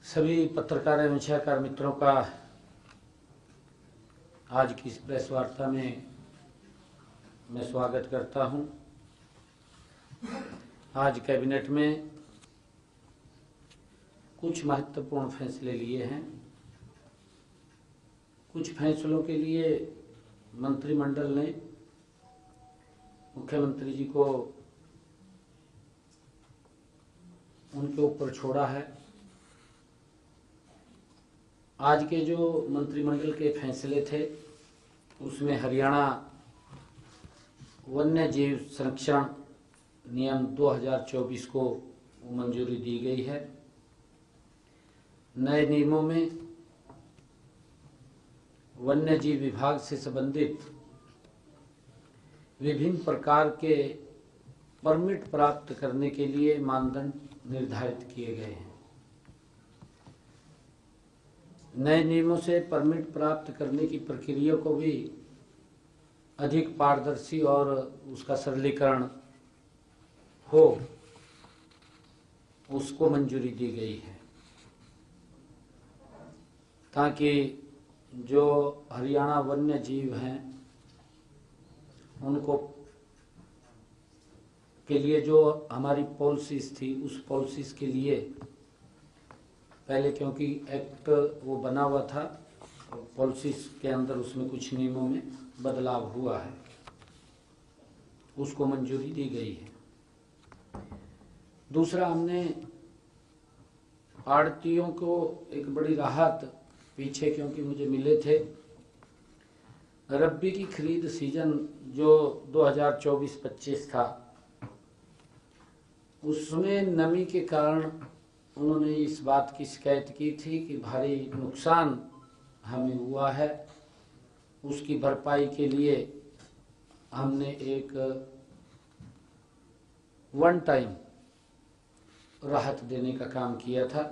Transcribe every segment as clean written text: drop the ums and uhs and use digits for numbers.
सभी पत्रकार एवं छायाकार मित्रों का आज की इस प्रेस वार्ता में मैं स्वागत करता हूं। आज कैबिनेट में कुछ महत्वपूर्ण फैसले लिए हैं। कुछ फैसलों के लिए मंत्रिमंडल ने मुख्यमंत्री जी को उनके ऊपर छोड़ा है। आज के जो मंत्रिमंडल के फैसले थे उसमें हरियाणा वन्य जीव संरक्षण नियम 2024 को मंजूरी दी गई है। नए नियमों में वन्य जीव विभाग से संबंधित विभिन्न प्रकार के परमिट प्राप्त करने के लिए मानदंड निर्धारित किए गए हैं। नए नियमों से परमिट प्राप्त करने की प्रक्रिया को भी अधिक पारदर्शी और उसका सरलीकरण हो, उसको मंजूरी दी गई है, ताकि जो हरियाणा वन्य जीव हैं उनको के लिए जो हमारी पॉलिसीज थी उस पॉलिसीज के लिए पहले, क्योंकि एक्ट वो बना हुआ था, पॉलिसीज के अंदर उसमें कुछ नियमों में बदलाव हुआ है, उसको मंजूरी दी गई है। दूसरा, हमने आड़तियों को एक बड़ी राहत पीछे क्योंकि मुझे मिले थे, रब्बी की खरीद सीजन जो 2024-25 था उसमें नमी के कारण उन्होंने इस बात की शिकायत की थी कि भारी नुकसान हमें हुआ है। उसकी भरपाई के लिए हमने एक वन टाइम राहत देने का काम किया था।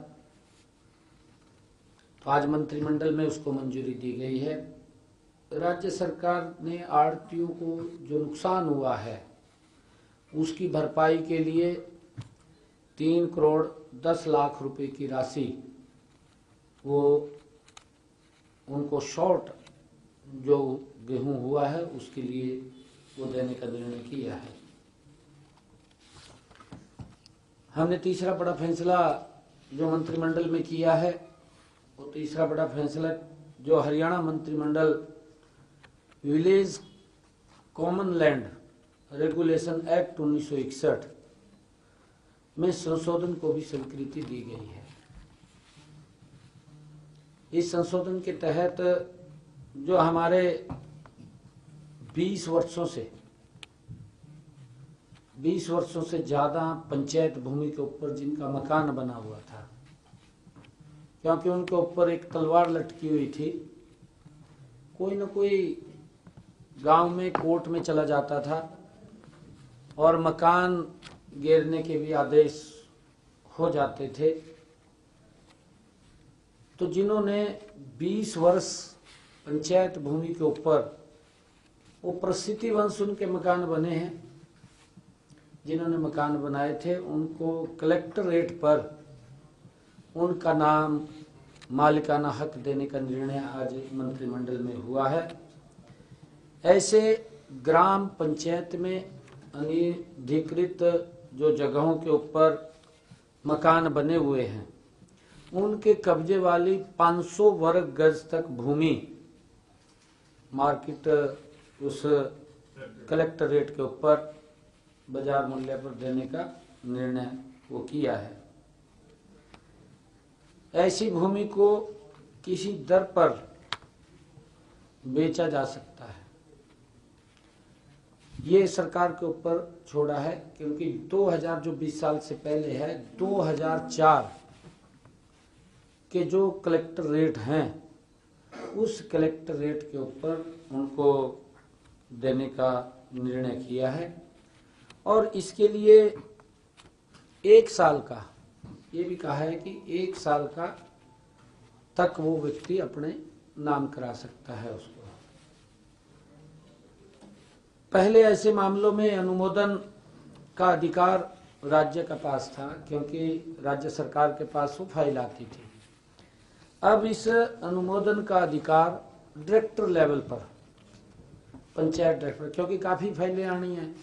तो आज मंत्रिमंडल में उसको मंजूरी दी गई है। राज्य सरकार ने आड़तियों को जो नुकसान हुआ है उसकी भरपाई के लिए 3 करोड़ 10 लाख रुपए की राशि वो उनको शॉर्ट जो गेहूं हुआ है उसके लिए वो देने का निर्णय किया है। हमने तीसरा बड़ा फैसला जो मंत्रिमंडल में किया है, वो तीसरा बड़ा फैसला जो हरियाणा मंत्रिमंडल village common land regulation act 1961 में संशोधन को भी स्वीकृति दी गई है। इस संशोधन के तहत जो हमारे 20 वर्षों से ज्यादा पंचायत भूमि के ऊपर जिनका मकान बना हुआ था, क्योंकि उनके ऊपर एक तलवार लटकी हुई थी, कोई न कोई गांव में कोर्ट में चला जाता था और मकान गिरने के भी आदेश हो जाते थे। तो जिन्होंने 20 वर्ष पंचायत भूमि के ऊपर वो प्रसिद्धि वंश उनके मकान बने हैं, जिन्होंने मकान बनाए थे उनको कलेक्टरेट पर उनका नाम मालिकाना हक देने का निर्णय आज मंत्रिमंडल में हुआ है। ऐसे ग्राम पंचायत में अनधिकृत जो जगहों के ऊपर मकान बने हुए हैं उनके कब्जे वाली 500 वर्ग गज तक भूमि मार्केट उस कलेक्टरेट के ऊपर बाजार मूल्य पर देने का निर्णय वो किया है। ऐसी भूमि को किसी दर पर बेचा जा सकता है, ये सरकार के ऊपर छोड़ा है, क्योंकि 2000 जो 20 साल से पहले है 2004 के जो कलेक्टर रेट हैं उस कलेक्टर रेट के ऊपर उनको देने का निर्णय किया है। और इसके लिए 1 साल का ये भी कहा है कि 1 साल का तक वो व्यक्ति अपने नाम करा सकता है उसको। पहले ऐसे मामलों में अनुमोदन का अधिकार राज्य का पास था, क्योंकि राज्य सरकार के पास वो फाइल आती थी। अब इस अनुमोदन का अधिकार डायरेक्टर लेवल पर, पंचायत डायरेक्टर, क्योंकि काफ़ी फाइलें आनी हैं,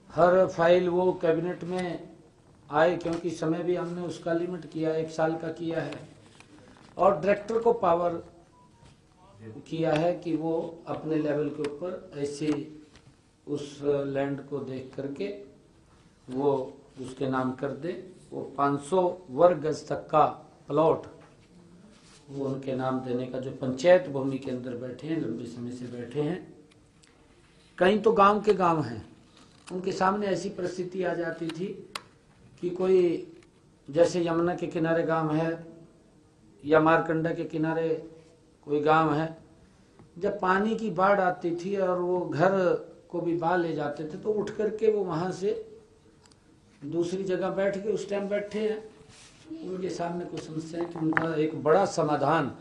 हर फाइल वो कैबिनेट में आए, क्योंकि समय भी हमने उसका लिमिट किया, 1 साल का किया है, और डायरेक्टर को पावर किया है कि वो अपने लेवल के ऊपर ऐसे उस लैंड को देख करके वो उसके नाम कर दे। वो 500 वर्ग गज तक का प्लॉट वो उनके नाम देने का, जो पंचायत भूमि के अंदर बैठे हैं, लंबे समय से बैठे हैं। कहीं तो गांव के गांव हैं, उनके सामने ऐसी परिस्थिति आ जाती थी कि कोई जैसे यमुना के किनारे गांव है या मारकंडा के किनारे कोई गांव है, जब पानी की बाढ़ आती थी और वो घर को भी बहा ले जाते थे, तो उठ करके वो वहां से दूसरी जगह बैठ के उस टाइम बैठे हैं, उनके सामने कुछ समस्या है कि उनका एक बड़ा समाधान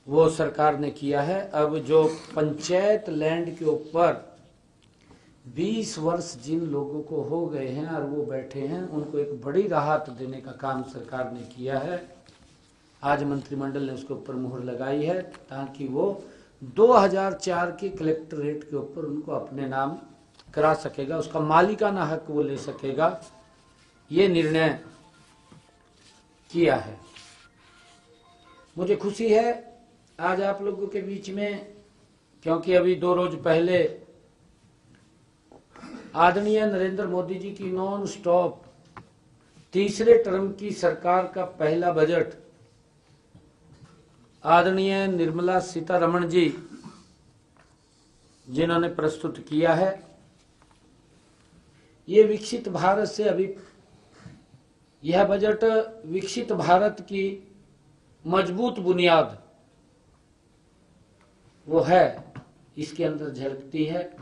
वो सरकार ने किया है। अब जो पंचायत लैंड के ऊपर 20 वर्ष जिन लोगों को हो गए हैं और वो बैठे हैं, उनको एक बड़ी राहत देने का काम सरकार ने किया है। आज मंत्रिमंडल ने उसके ऊपर मुहर लगाई है ताकि वो 2004 के कलेक्टरेट के ऊपर उनको अपने नाम करा सकेगा, उसका मालिकाना हक वो ले सकेगा। ये निर्णय किया है। मुझे खुशी है आज आप लोगों के बीच में, क्योंकि अभी 2 रोज पहले आदरणीय नरेंद्र मोदी जी की नॉन स्टॉप तीसरे टर्म की सरकार का पहला बजट आदरणीय निर्मला सीतारमण जी जिन्होंने प्रस्तुत किया है। ये विकसित भारत से अभी यह बजट विकसित भारत की मजबूत बुनियाद वो है, इसके अंदर झलकती है।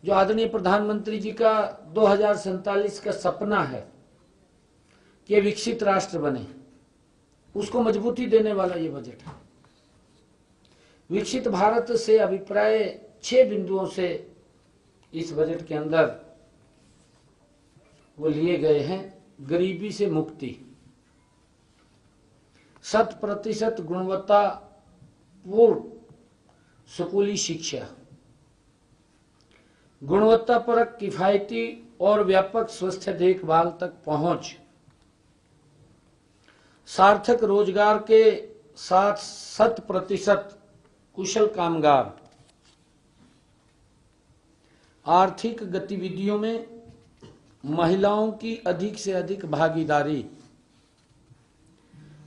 जो आदरणीय प्रधानमंत्री जी का 2047 का सपना है कि विकसित राष्ट्र बने, उसको मजबूती देने वाला ये बजट है। विकसित भारत से अभिप्राय 6 बिंदुओं से इस बजट के अंदर वो लिए गए हैं। गरीबी से मुक्ति, 100% गुणवत्तापूर्ण स्कूली शिक्षा, गुणवत्तापरक किफायती और व्यापक स्वास्थ्य देखभाल तक पहुंच, सार्थक रोजगार के साथ 100% कुशल कामगार, आर्थिक गतिविधियों में महिलाओं की अधिक से अधिक भागीदारी,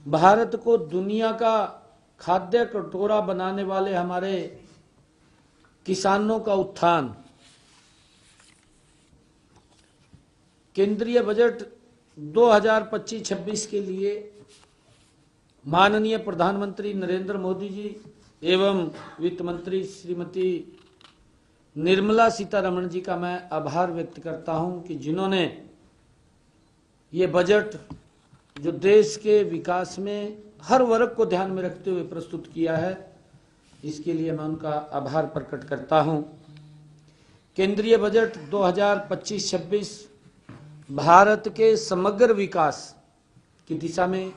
भारत को दुनिया का खाद्य कटोरा बनाने वाले हमारे किसानों का उत्थान। केंद्रीय बजट 2025-26 के लिए माननीय प्रधानमंत्री नरेंद्र मोदी जी एवं वित्त मंत्री श्रीमती निर्मला सीतारमण जी का मैं आभार व्यक्त करता हूं कि जिन्होंने ये बजट जो देश के विकास में हर वर्ग को ध्यान में रखते हुए प्रस्तुत किया है, इसके लिए मैं उनका आभार प्रकट करता हूं। केंद्रीय बजट 2025-26 भारत के समग्र विकास की दिशा में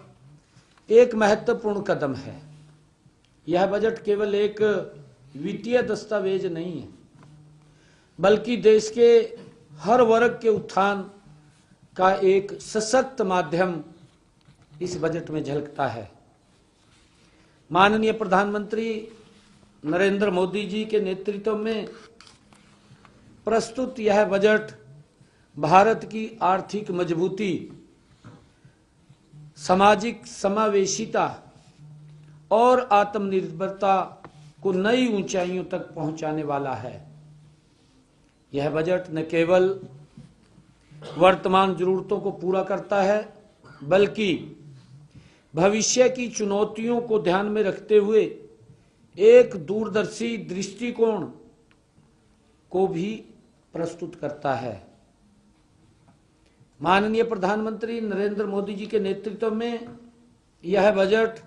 एक महत्वपूर्ण कदम है। यह बजट केवल एक वित्तीय दस्तावेज नहीं है, बल्कि देश के हर वर्ग के उत्थान का एक सशक्त माध्यम इस बजट में झलकता है। माननीय प्रधानमंत्री नरेंद्र मोदी जी के नेतृत्व में प्रस्तुत यह बजट भारत की आर्थिक मजबूती, सामाजिक समावेशिता और आत्मनिर्भरता को नई ऊंचाइयों तक पहुंचाने वाला है। यह बजट न केवल वर्तमान जरूरतों को पूरा करता है, बल्कि भविष्य की चुनौतियों को ध्यान में रखते हुए एक दूरदर्शी दृष्टिकोण को भी प्रस्तुत करता है। माननीय प्रधानमंत्री नरेंद्र मोदी जी के नेतृत्व में यह बजट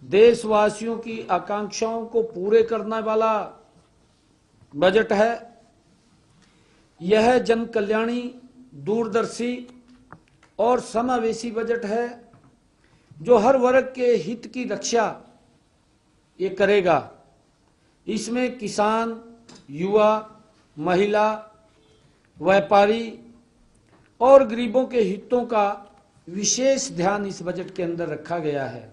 देशवासियों की आकांक्षाओं को पूरे करने वाला बजट है। यह जन कल्याणी, दूरदर्शी और समावेशी बजट है। जो हर वर्ग के हित की रक्षा ये करेगा। इसमें किसान, युवा, महिला, व्यापारी और गरीबों के हितों का विशेष ध्यान इस बजट के अंदर रखा गया है।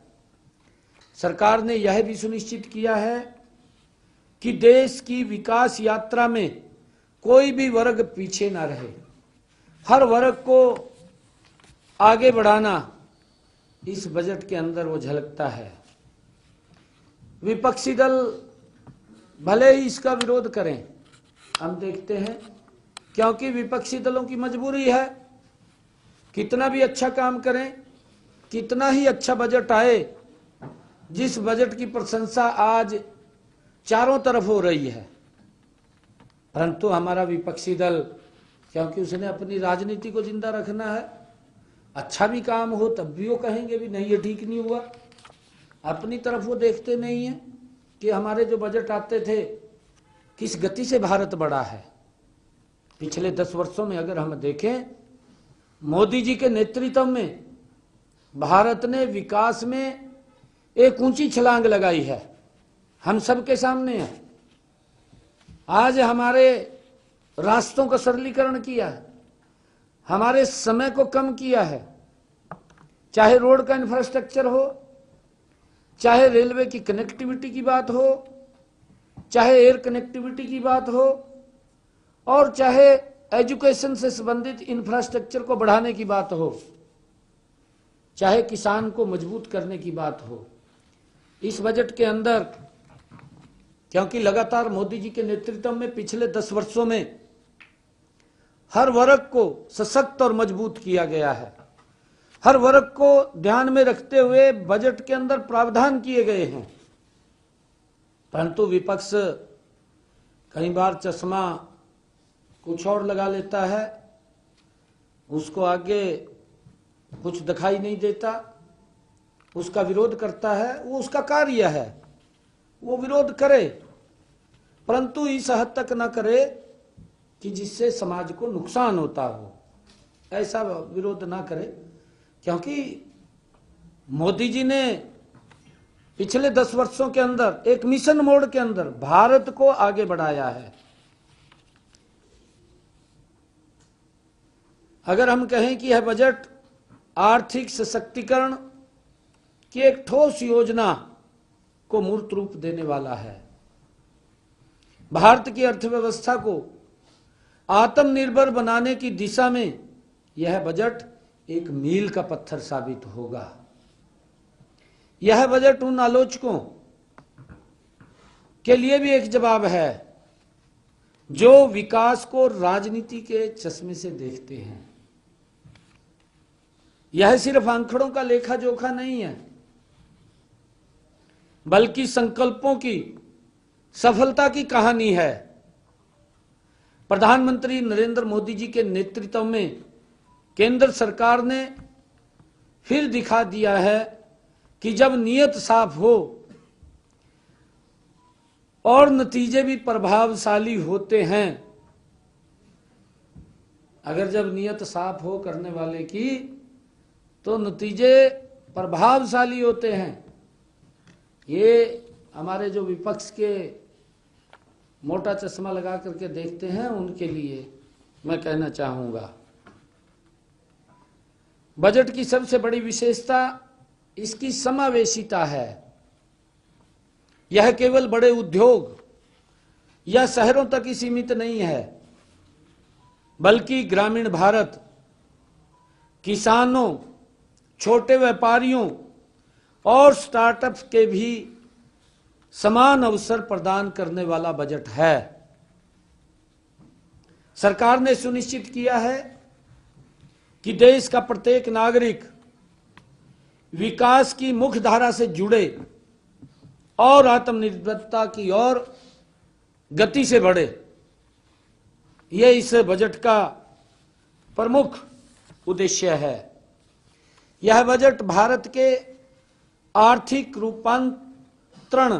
सरकार ने यह भी सुनिश्चित किया है कि देश की विकास यात्रा में कोई भी वर्ग पीछे ना रहे, हर वर्ग को आगे बढ़ाना इस बजट के अंदर वो झलकता है। विपक्षी दल भले ही इसका विरोध करें, हम देखते हैं, क्योंकि विपक्षी दलों की मजबूरी है, कितना भी अच्छा काम करें, कितना ही अच्छा बजट आए, जिस बजट की प्रशंसा आज चारों तरफ हो रही है, परंतु हमारा विपक्षी दल, क्योंकि उसने अपनी राजनीति को जिंदा रखना है, अच्छा भी काम हो तब भी वो कहेंगे भी नहीं ये ठीक नहीं हुआ। अपनी तरफ वो देखते नहीं है कि हमारे जो बजट आते थे किस गति से भारत बढ़ा है। पिछले 10 वर्षों में अगर हम देखें, मोदी जी के नेतृत्व में भारत ने विकास में एक ऊंची छलांग लगाई है, हम सबके सामने है। आज हमारे रास्तों का सरलीकरण किया है, हमारे समय को कम किया है, चाहे रोड का इंफ्रास्ट्रक्चर हो, चाहे रेलवे की कनेक्टिविटी की बात हो, चाहे एयर कनेक्टिविटी की बात हो, और चाहे एजुकेशन से संबंधित इंफ्रास्ट्रक्चर को बढ़ाने की बात हो, चाहे किसान को मजबूत करने की बात हो। इस बजट के अंदर, क्योंकि लगातार मोदी जी के नेतृत्व में पिछले 10 वर्षों में हर वर्ग को सशक्त और मजबूत किया गया है, हर वर्ग को ध्यान में रखते हुए बजट के अंदर प्रावधान किए गए हैं। परंतु विपक्ष कई बार चश्मा कुछ और लगा लेता है, उसको आगे कुछ दिखाई नहीं देता, उसका विरोध करता है, वो उसका कार्य है, वो विरोध करे, परंतु इस हद तक ना करे कि जिससे समाज को नुकसान होता हो, ऐसा विरोध ना करे। क्योंकि मोदी जी ने पिछले 10 वर्षों के अंदर एक मिशन मोड के अंदर भारत को आगे बढ़ाया है। अगर हम कहें कि यह बजट आर्थिक सशक्तिकरण की एक ठोस योजना को मूर्त रूप देने वाला है, भारत की अर्थव्यवस्था को आत्मनिर्भर बनाने की दिशा में यह बजट एक मील का पत्थर साबित होगा। यह बजट उन आलोचकों के लिए भी एक जवाब है जो विकास को राजनीति के चश्मे से देखते हैं। यह सिर्फ आंकड़ों का लेखा जोखा नहीं है, बल्कि संकल्पों की सफलता की कहानी है। प्रधानमंत्री नरेंद्र मोदी जी के नेतृत्व में केंद्र सरकार ने फिर दिखा दिया है कि जब नीयत साफ हो और नतीजे भी प्रभावशाली होते हैं, अगर जब नीयत साफ हो करने वाले की तो नतीजे प्रभावशाली होते हैं। ये हमारे जो विपक्ष के मोटा चश्मा लगा करके देखते हैं उनके लिए मैं कहना चाहूंगा, बजट की सबसे बड़ी विशेषता इसकी समावेशिता है। यह केवल बड़े उद्योग या शहरों तक ही सीमित नहीं है, बल्कि ग्रामीण भारत, किसानों, छोटे व्यापारियों और स्टार्टअप्स के भी समान अवसर प्रदान करने वाला बजट है। सरकार ने सुनिश्चित किया है कि देश का प्रत्येक नागरिक विकास की मुख्य धारा से जुड़े और आत्मनिर्भरता की ओर गति से बढ़े। यह इस बजट का प्रमुख उद्देश्य है। यह बजट भारत के आर्थिक रूपांतरण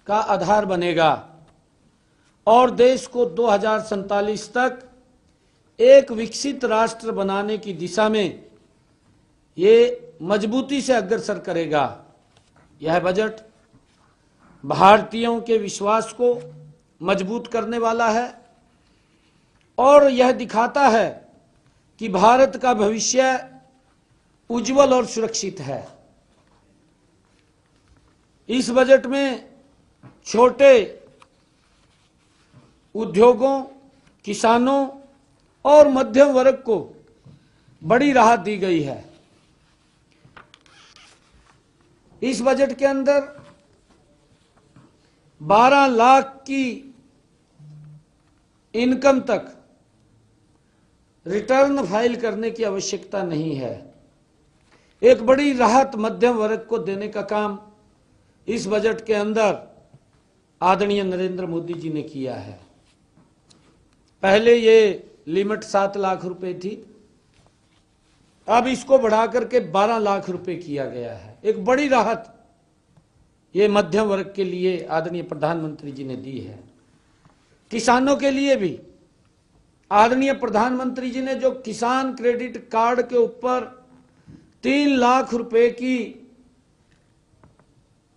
का आधार बनेगा और देश को 2047 तक एक विकसित राष्ट्र बनाने की दिशा में ये मजबूती से अग्रसर करेगा। यह बजट भारतीयों के विश्वास को मजबूत करने वाला है और यह दिखाता है कि भारत का भविष्य उज्जवल और सुरक्षित है। इस बजट में छोटे उद्योगों, किसानों और मध्यम वर्ग को बड़ी राहत दी गई है। इस बजट के अंदर 12 लाख की इनकम तक रिटर्न फाइल करने की आवश्यकता नहीं है। एक बड़ी राहत मध्यम वर्ग को देने का काम इस बजट के अंदर आदरणीय नरेंद्र मोदी जी ने किया है। पहले ये लिमिट 7 लाख रुपए थी, अब इसको बढ़ाकर के 12 लाख रुपए किया गया है। एक बड़ी राहत ये मध्यम वर्ग के लिए आदरणीय प्रधानमंत्री जी ने दी है। किसानों के लिए भी आदरणीय प्रधानमंत्री जी ने जो किसान क्रेडिट कार्ड के ऊपर 3 लाख रुपए की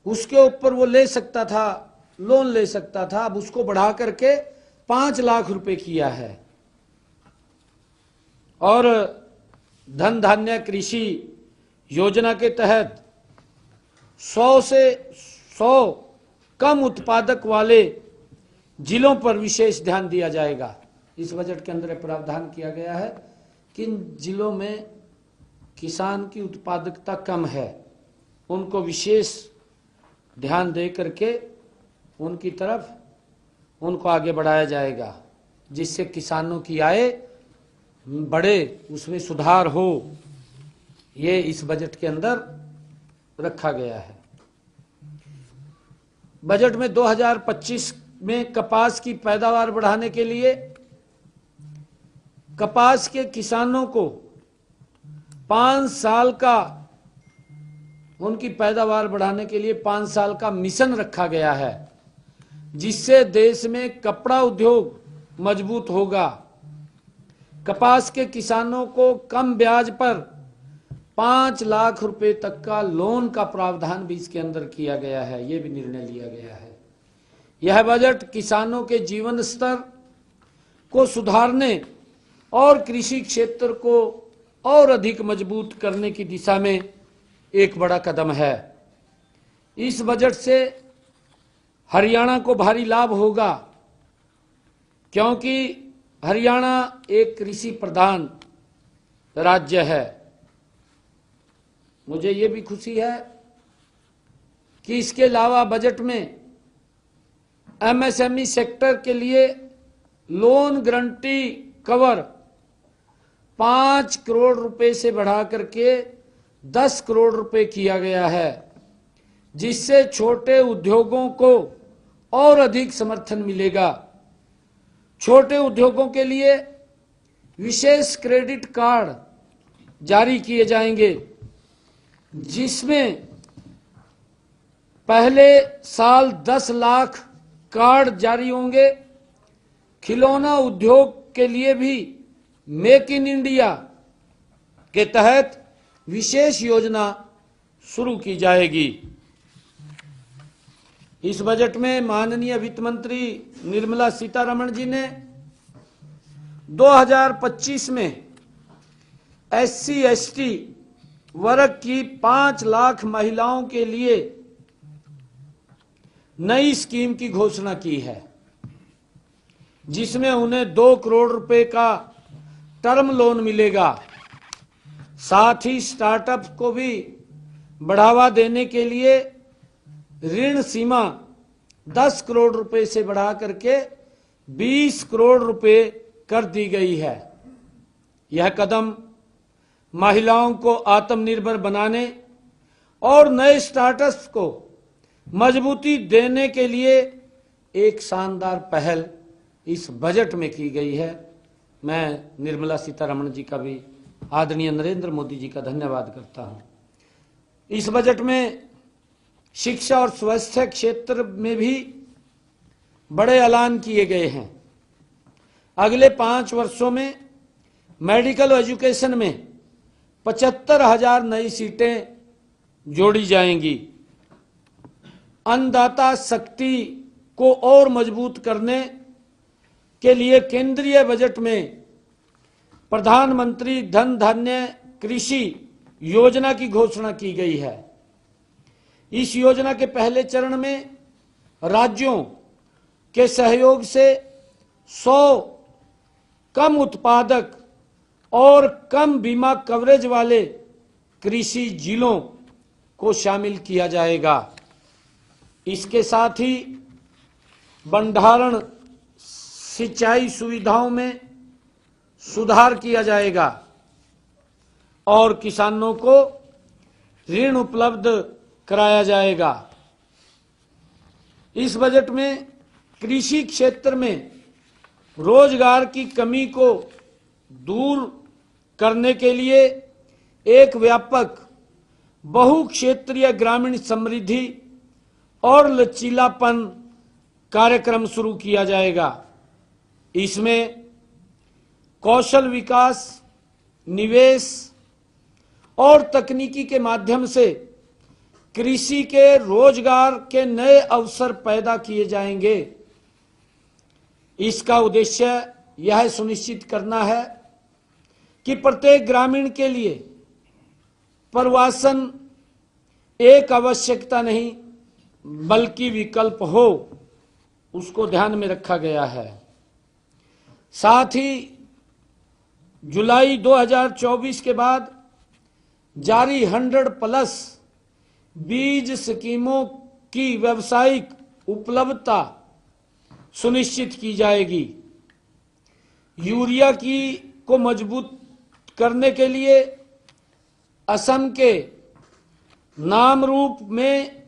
उसके ऊपर वो ले सकता था, लोन ले सकता था, अब उसको बढ़ा करके 5 लाख रुपए किया है। और धन धान्य कृषि योजना के तहत 100 से 100 कम उत्पादक वाले जिलों पर विशेष ध्यान दिया जाएगा। इस बजट के अंदर प्रावधान किया गया है किन जिलों में किसान की उत्पादकता कम है उनको विशेष ध्यान दे करके उनकी तरफ उनको आगे बढ़ाया जाएगा, जिससे किसानों की आय बढ़े, उसमें सुधार हो। ये इस बजट के अंदर रखा गया है। बजट में 2025 में कपास की पैदावार बढ़ाने के लिए कपास के किसानों को 5 साल का उनकी पैदावार बढ़ाने के लिए 5 साल का मिशन रखा गया है, जिससे देश में कपड़ा उद्योग मजबूत होगा। कपास के किसानों को कम ब्याज पर 5 लाख रुपए तक का लोन का प्रावधान भी इसके अंदर किया गया है। यह भी निर्णय लिया गया है। यह बजट किसानों के जीवन स्तर को सुधारने और कृषि क्षेत्र को और अधिक मजबूत करने की दिशा में एक बड़ा कदम है। इस बजट से हरियाणा को भारी लाभ होगा, क्योंकि हरियाणा एक कृषि प्रधान राज्य है। मुझे ये भी खुशी है कि इसके अलावा बजट में एमएसएमई सेक्टर के लिए लोन गारंटी कवर 5 करोड़ रुपए से बढ़ा करके 10 करोड़ रुपए किया गया है, जिससे छोटे उद्योगों को और अधिक समर्थन मिलेगा। छोटे उद्योगों के लिए विशेष क्रेडिट कार्ड जारी किए जाएंगे, जिसमें पहले साल 10 लाख कार्ड जारी होंगे। खिलौना उद्योग के लिए भी मेक इन इंडिया के तहत विशेष योजना शुरू की जाएगी। इस बजट में माननीय वित्त मंत्री निर्मला सीतारमण जी ने 2025 में एससी एसटी वर्ग की 5 लाख महिलाओं के लिए नई स्कीम की घोषणा की है, जिसमें उन्हें 2 करोड़ रुपए का टर्म लोन मिलेगा। साथ ही स्टार्टअप को भी बढ़ावा देने के लिए ऋण सीमा 10 करोड़ रुपए से बढ़ा करके 20 करोड़ रुपए कर दी गई है। यह कदम महिलाओं को आत्मनिर्भर बनाने और नए स्टार्टअप्स को मजबूती देने के लिए एक शानदार पहल इस बजट में की गई है। मैं निर्मला सीतारमण जी का भी, आदरणीय नरेंद्र मोदी जी का धन्यवाद करता हूं। इस बजट में शिक्षा और स्वास्थ्य क्षेत्र में भी बड़े ऐलान किए गए हैं। अगले 5 वर्षों में मेडिकल एजुकेशन में 75,000 नई सीटें जोड़ी जाएंगी। अन्नदाता शक्ति को और मजबूत करने के लिए केंद्रीय बजट में प्रधानमंत्री धन धान्य कृषि योजना की घोषणा की गई है। इस योजना के पहले चरण में राज्यों के सहयोग से 100 कम उत्पादक और कम बीमा कवरेज वाले कृषि जिलों को शामिल किया जाएगा। इसके साथ ही भंडारण सिंचाई सुविधाओं में सुधार किया जाएगा और किसानों को ऋण उपलब्ध कराया जाएगा। इस बजट में कृषि क्षेत्र में रोजगार की कमी को दूर करने के लिए एक व्यापक बहुक्षेत्रीय ग्रामीण समृद्धि और लचीलापन कार्यक्रम शुरू किया जाएगा। इसमें कौशल विकास, निवेश और तकनीकी के माध्यम से कृषि के रोजगार के नए अवसर पैदा किए जाएंगे। इसका उद्देश्य यह सुनिश्चित करना है कि प्रत्येक ग्रामीण के लिए प्रवासन एक आवश्यकता नहीं बल्कि विकल्प हो, उसको ध्यान में रखा गया है। साथ ही जुलाई 2024 के बाद जारी 100+ बीज स्कीमों की व्यावसायिक उपलब्धता सुनिश्चित की जाएगी। यूरिया को मजबूत करने के लिए असम के नामरूप में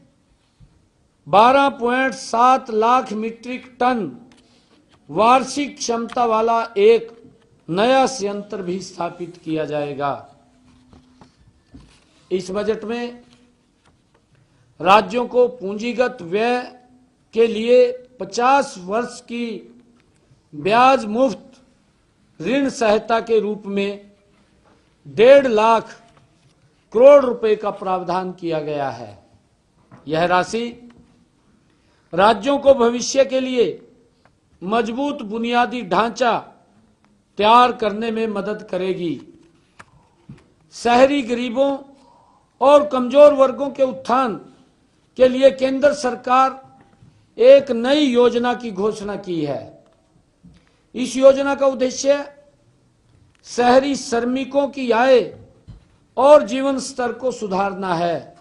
12.7 लाख मीट्रिक टन वार्षिक क्षमता वाला एक नया संयंत्र भी स्थापित किया जाएगा। इस बजट में राज्यों को पूंजीगत व्यय के लिए 50 वर्ष की ब्याज मुफ्त ऋण सहायता के रूप में 1.5 लाख करोड़ रुपए का प्रावधान किया गया है। यह राशि राज्यों को भविष्य के लिए मजबूत बुनियादी ढांचा तैयार करने में मदद करेगी। शहरी गरीबों और कमजोर वर्गों के उत्थान के लिए केंद्र सरकार एक नई योजना की घोषणा की है। इस योजना का उद्देश्य शहरी श्रमिकों की आय और जीवन स्तर को सुधारना है।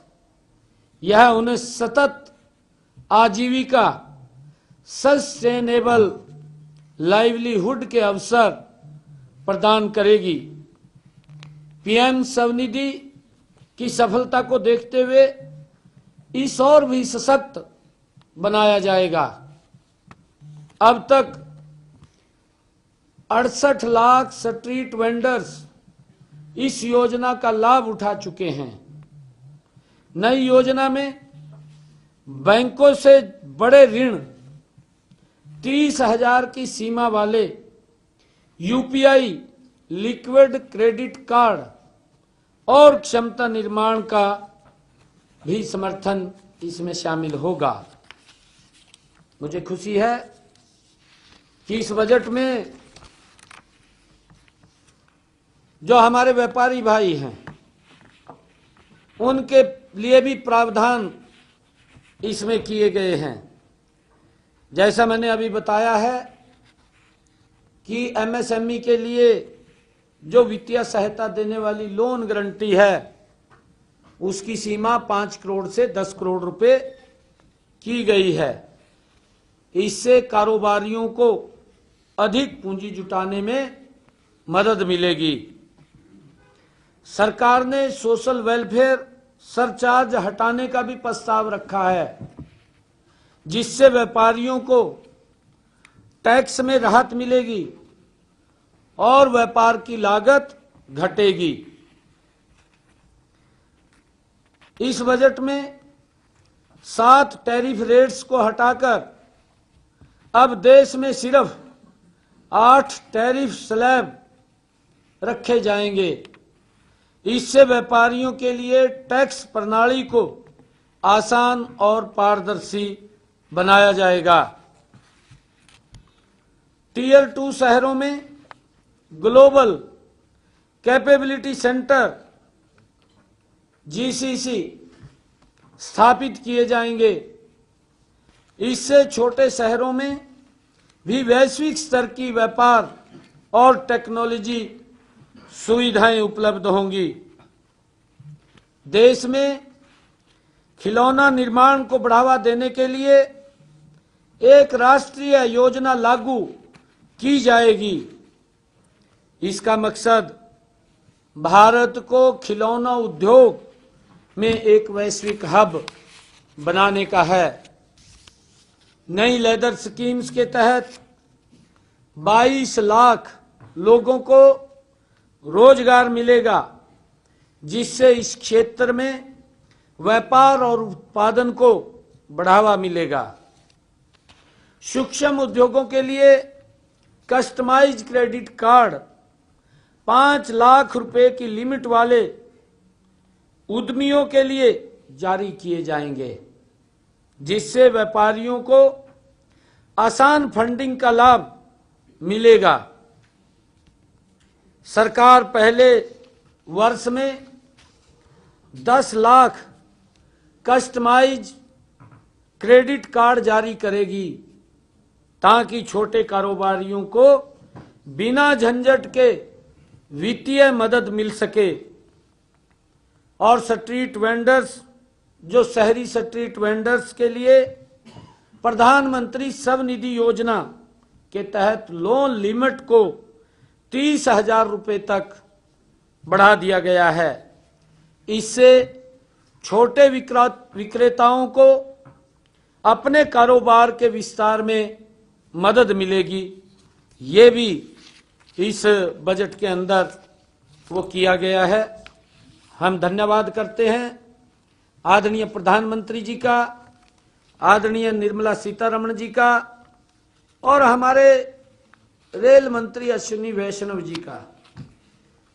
यह उन्हें सतत आजीविका, सस्टेनेबल लाइवलीहुड के अवसर प्रदान करेगी। पीएम स्वनिधि की सफलता को देखते हुए इस और भी सशक्त बनाया जाएगा। अब तक 68 लाख स्ट्रीट वेंडर्स इस योजना का लाभ उठा चुके हैं। नई योजना में बैंकों से बड़े ऋण, 30,000 की सीमा वाले यूपीआई, लिक्विड क्रेडिट कार्ड और क्षमता निर्माण का भी समर्थन इसमें शामिल होगा। मुझे खुशी है कि इस बजट में जो हमारे व्यापारी भाई हैं उनके लिए भी प्रावधान इसमें किए गए हैं। जैसा मैंने अभी बताया है कि एमएसएमई के लिए जो वित्तीय सहायता देने वाली लोन गारंटी है उसकी सीमा 5 करोड़ से 10 करोड़ रुपए की गई है। इससे कारोबारियों को अधिक पूंजी जुटाने में मदद मिलेगी। सरकार ने सोशल वेलफेयर सरचार्ज हटाने का भी प्रस्ताव रखा है, जिससे व्यापारियों को टैक्स में राहत मिलेगी और व्यापार की लागत घटेगी। इस बजट में 7 टैरिफ रेट्स को हटाकर अब देश में सिर्फ 8 टैरिफ स्लैब रखे जाएंगे। इससे व्यापारियों के लिए टैक्स प्रणाली को आसान और पारदर्शी बनाया जाएगा। टीयर 2 शहरों में ग्लोबल कैपेबिलिटी सेंटर जीसीसी स्थापित किए जाएंगे। इससे छोटे शहरों में भी वैश्विक स्तर की व्यापार और टेक्नोलॉजी सुविधाएं उपलब्ध होंगी। देश में खिलौना निर्माण को बढ़ावा देने के लिए एक राष्ट्रीय योजना लागू की जाएगी। इसका मकसद भारत को खिलौना उद्योग में एक वैश्विक हब बनाने का है। नई लेदर स्कीम्स के तहत 22 लाख लोगों को रोजगार मिलेगा, जिससे इस क्षेत्र में व्यापार और उत्पादन को बढ़ावा मिलेगा। सूक्ष्म उद्योगों के लिए कस्टमाइज्ड क्रेडिट कार्ड 5 लाख रुपए की लिमिट वाले उद्यमियों के लिए जारी किए जाएंगे, जिससे व्यापारियों को आसान फंडिंग का लाभ मिलेगा। सरकार पहले वर्ष में 10 लाख कस्टमाइज क्रेडिट कार्ड जारी करेगी, ताकि छोटे कारोबारियों को बिना झंझट के वित्तीय मदद मिल सके। और स्ट्रीट वेंडर्स, जो शहरी स्ट्रीट वेंडर्स के लिए प्रधानमंत्री स्वनिधि योजना के तहत लोन लिमिट को 30,000 रुपए तक बढ़ा दिया गया है। इससे छोटे विक्रेताओं को अपने कारोबार के विस्तार में मदद मिलेगी। ये भी इस बजट के अंदर वो किया गया है। हम धन्यवाद करते हैं आदरणीय प्रधानमंत्री जी का, आदरणीय निर्मला सीतारमण जी का और हमारे रेल मंत्री अश्विनी वैष्णव जी का,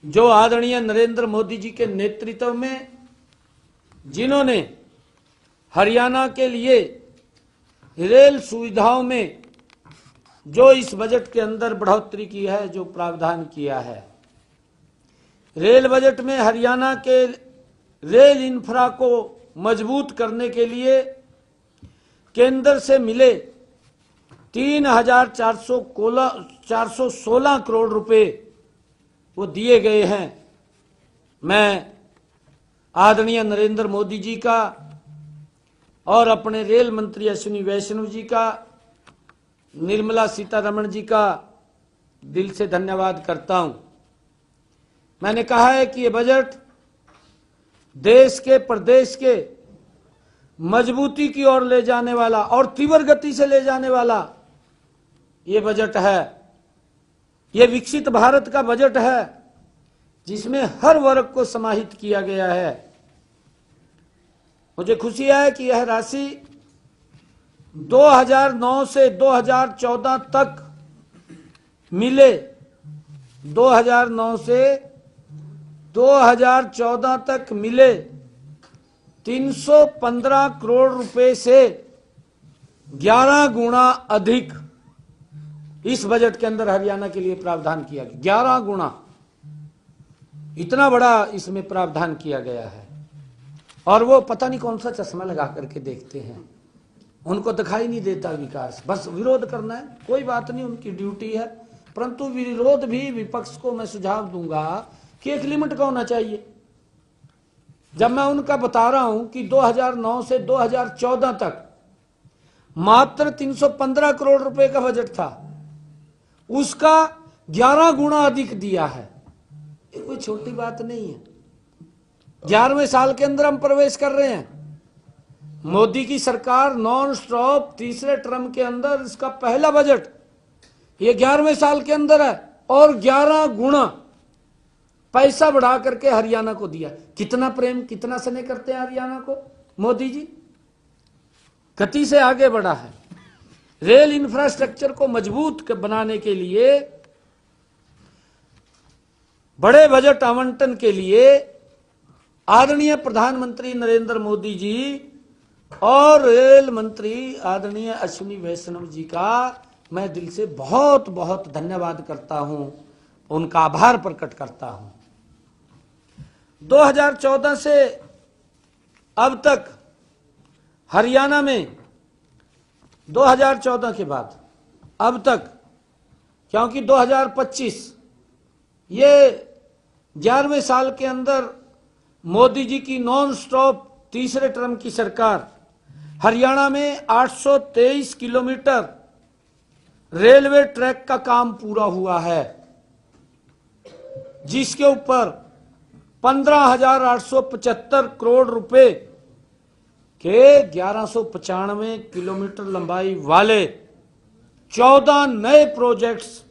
जो आदरणीय नरेंद्र मोदी जी के नेतृत्व में जिन्होंने हरियाणा के लिए रेल सुविधाओं में जो इस बजट के अंदर बढ़ोतरी की है, जो प्रावधान किया है। रेल बजट में हरियाणा के रेल इंफ्रा को मजबूत करने के लिए केंद्र से मिले 3,416 करोड़ रुपए वो दिए गए हैं। मैं आदरणीय नरेंद्र मोदी जी का और अपने रेल मंत्री अश्विनी वैष्णव जी का, निर्मला सीतारमण जी का दिल से धन्यवाद करता हूं। मैंने कहा है कि ये बजट देश के प्रदेश के मजबूती की ओर ले जाने वाला और तीव्र गति से ले जाने वाला ये बजट है। ये विकसित भारत का बजट है, जिसमें हर वर्ग को समाहित किया गया है। मुझे खुशी है कि यह राशि 2009 से 2014 तक मिले, 2009 से 2014 तक मिले 315 करोड़ रुपए से 11 गुना अधिक इस बजट के अंदर हरियाणा के लिए प्रावधान किया गया। 11 गुना, इतना बड़ा इसमें प्रावधान किया गया है। और वो पता नहीं कौन सा चश्मा लगा करके देखते हैं, उनको दिखाई नहीं देता विकास, बस विरोध करना है। कोई बात नहीं, उनकी ड्यूटी है, परंतु विरोध भी विपक्ष को मैं सुझाव दूंगा कि एक लिमिट का होना चाहिए। जब मैं उनका बता रहा हूं कि 2009 से 2014 तक मात्र 315 करोड़ रुपए का बजट था, उसका 11 गुना अधिक दिया है। ये कोई छोटी बात नहीं है। 11वें साल के अंदर हम प्रवेश कर रहे हैं। मोदी की सरकार नॉन स्टॉप तीसरे टर्म के अंदर इसका पहला बजट ये 11वें साल के अंदर है और 11 गुना पैसा बढ़ा करके हरियाणा को दिया। कितना प्रेम, कितना स्नेह करते हैं हरियाणा को मोदी जी। गति से आगे बढ़ा है। रेल इंफ्रास्ट्रक्चर को मजबूत बनाने के लिए बड़े बजट आवंटन के लिए आदरणीय प्रधानमंत्री नरेंद्र मोदी जी और रेल मंत्री आदरणीय अश्विनी वैष्णव जी का मैं दिल से बहुत बहुत धन्यवाद करता हूं, उनका आभार प्रकट करता हूं। 2014 से अब तक हरियाणा में 2014 के बाद अब तक, क्योंकि 2025 ये 11वें साल के अंदर मोदी जी की नॉन स्टॉप तीसरे टर्म की सरकार हरियाणा में 823 किलोमीटर रेलवे ट्रैक का काम पूरा हुआ है, जिसके ऊपर 15,875 करोड़ रुपए के 1195 किलोमीटर लंबाई वाले 14 नए प्रोजेक्ट्स